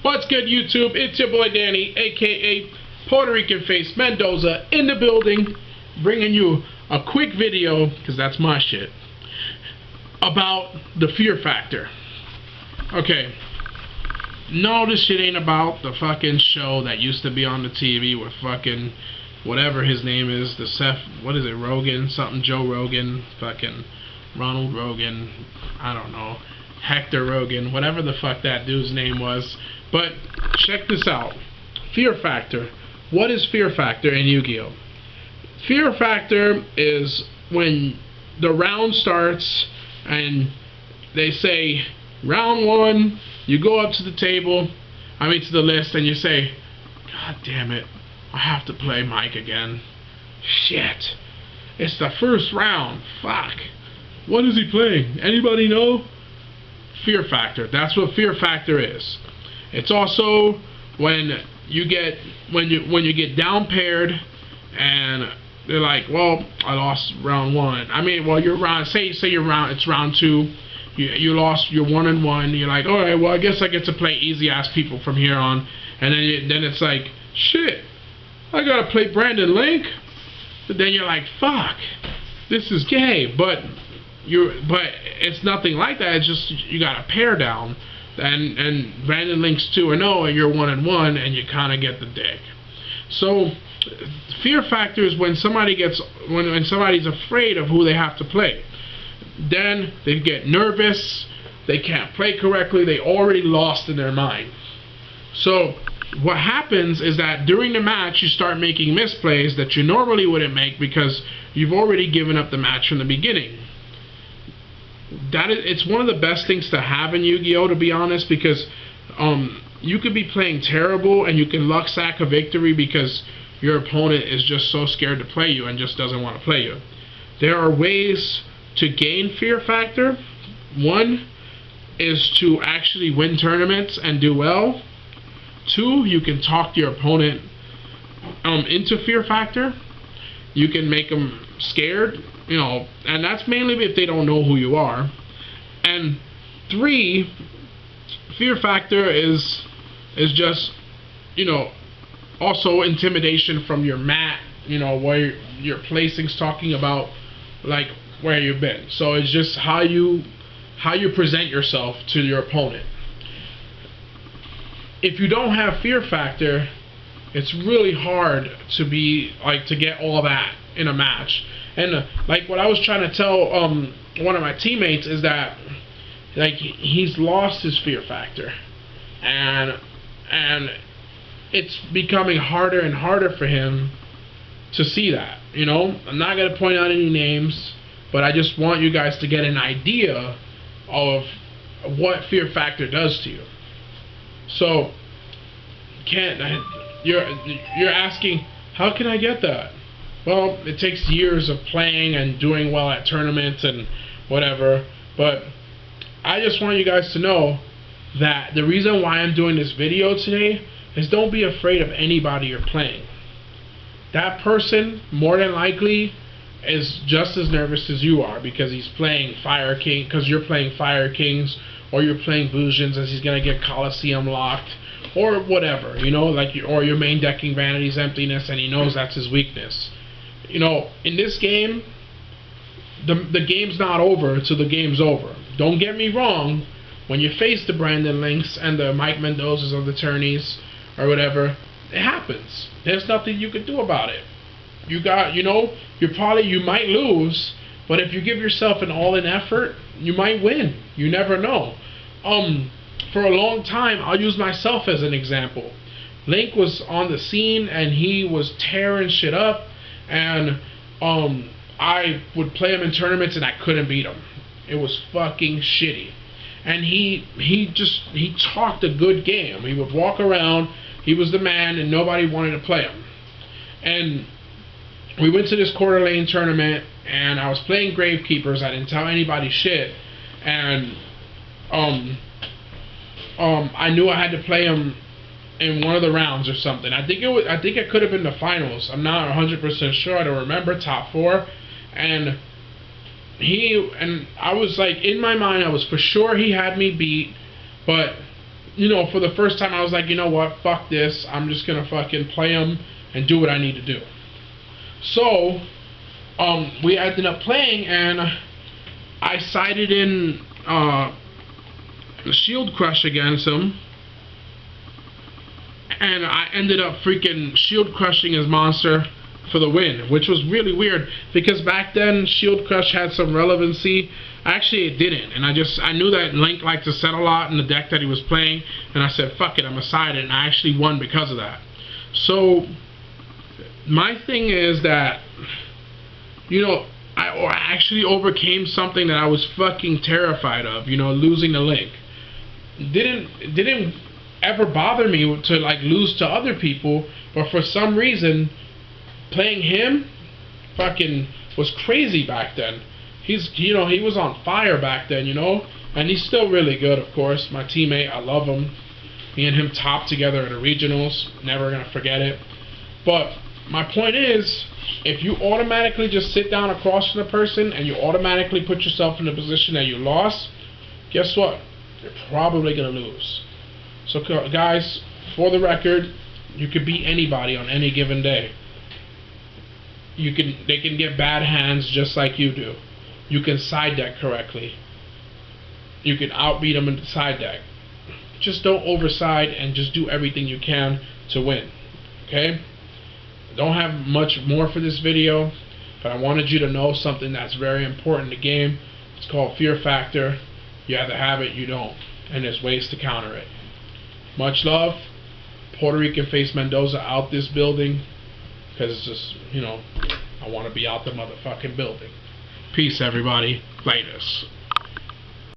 What's good, YouTube? It's your boy Danny, aka Puerto Rican Face Mendoza, in the building, bringing you a quick video, because that's my shit, about the Fear Factor. Okay, no, this shit ain't about the fucking show that used to be on the TV with fucking whatever his name is, the what is it, Rogan, something, Joe Rogan, fucking Ronald Rogan, I don't know, Hector Rogan, whatever the fuck that dude's name was. But check this out. Fear Factor. What is Fear Factor in Yu-Gi-Oh? Fear Factor is when the round starts and they say, round one, you go up to the table, to the list, and you say, God damn it, I have to play Mike again. Shit. It's the first round. Fuck. What is he playing? Anybody know? Fear Factor. That's what Fear Factor is. It's also when you get down paired and they're like, well, I lost round one. You're round. Say you're round. It's round two. You lost. You're 1-1. You're like, all right. Well, I guess I get to play easy ass people from here on. And then it's like, shit. I gotta play Brandon Link. But then you're like, fuck. This is gay. But it's nothing like that. It's just you got a pair down. And Brandon Link's 2-0 and you're 1-1 and you kind of get the dick. So Fear Factor is when when somebody's afraid of who they have to play. Then they get nervous, they can't play correctly, they already lost in their mind. So what happens is that during the match you start making misplays that you normally wouldn't make because you've already given up the match from the beginning. It's one of the best things to have in Yu-Gi-Oh, to be honest, because you could be playing terrible and you can luck sack a victory because your opponent is just so scared to play you and just doesn't want to play you. There are ways to gain Fear Factor. One is to actually win tournaments and do well. Two, you can talk your opponent into Fear Factor. You can make them scared, and that's mainly if they don't know who you are. And three, Fear Factor is just, also intimidation from your mat, where your placing's talking about, like, where you've been. So it's just how you present yourself to your opponent. If you don't have Fear Factor, it's really hard to get all that in a match. And like what I was trying to tell one of my teammates is that he's lost his Fear Factor, and it's becoming harder and harder for him to see that. I'm not gonna point out any names, but I just want you guys to get an idea of what Fear Factor does to you. So you're asking, how can I get that? Well, it takes years of playing and doing well at tournaments and whatever, but I just want you guys to know that the reason why I'm doing this video today is don't be afraid of anybody you're playing. That person, more than likely, is just as nervous as you are because he's playing Fire King, because you're playing Fire Kings, or you're playing Bujins as he's going to get Coliseum locked, or whatever, or you're main decking Vanity's Emptiness and he knows that's his weakness. In this game, the game's not over until the game's over. Don't get me wrong, when you face the Brandon Links and the Mike Mendozas of the tourneys or whatever, it happens. There's nothing you can do about it. You might lose, but if you give yourself an all-in effort, you might win. You never know. For a long time, I'll use myself as an example. Link was on the scene and he was tearing shit up, and I would play him in tournaments and I couldn't beat him. It was fucking shitty. And he talked a good game. He would walk around, he was the man, and nobody wanted to play him. And we went to this Coeur d'Alene tournament and I was playing Gravekeepers. I didn't tell anybody shit, and I knew I had to play him in one of the rounds or something. I think it could have been the finals. I'm not 100% sure. I don't remember. Top 4. And I was like, in my mind, I was for sure he had me beat, but you know, for the first time, I was like, you know what, fuck this. I'm just gonna fucking play him and do what I need to do. So, we ended up playing, and I sided in Shield Crush against him, and I ended up freaking Shield Crushing his monster for the win, which was really weird because back then Shield Crush had some relevancy. Actually, it didn't, and I knew that Link liked to set a lot in the deck that he was playing, and I said, fuck it, I'm gonna side it, and I actually won because of that. So, my thing is that, you know, I actually overcame something that I was fucking terrified of, you know, losing to Link. Didn't ever bother me to like lose to other people, but for some reason, playing him fucking was crazy back then. You know, he was on fire back then, you know, and he's still really good, of course. My teammate, I love him. Me and him top together at the regionals, never gonna forget it. But my point is, if you automatically just sit down across from the person and you automatically put yourself in the position that you lost, guess what? You're probably gonna lose. So guys, for the record, you could beat anybody on any given day. They can get bad hands just like you do. You can side deck correctly. You can outbeat them in the side deck. Just don't overside and just do everything you can to win. Okay? Don't have much more for this video, but I wanted you to know something that's very important in the game. It's called Fear Factor. You either have it, you don't. And there's ways to counter it. Much love. Puerto Rican Face Mendoza out this building. Because it's just, you know, I want to be out the motherfucking building. Peace, everybody. Laters.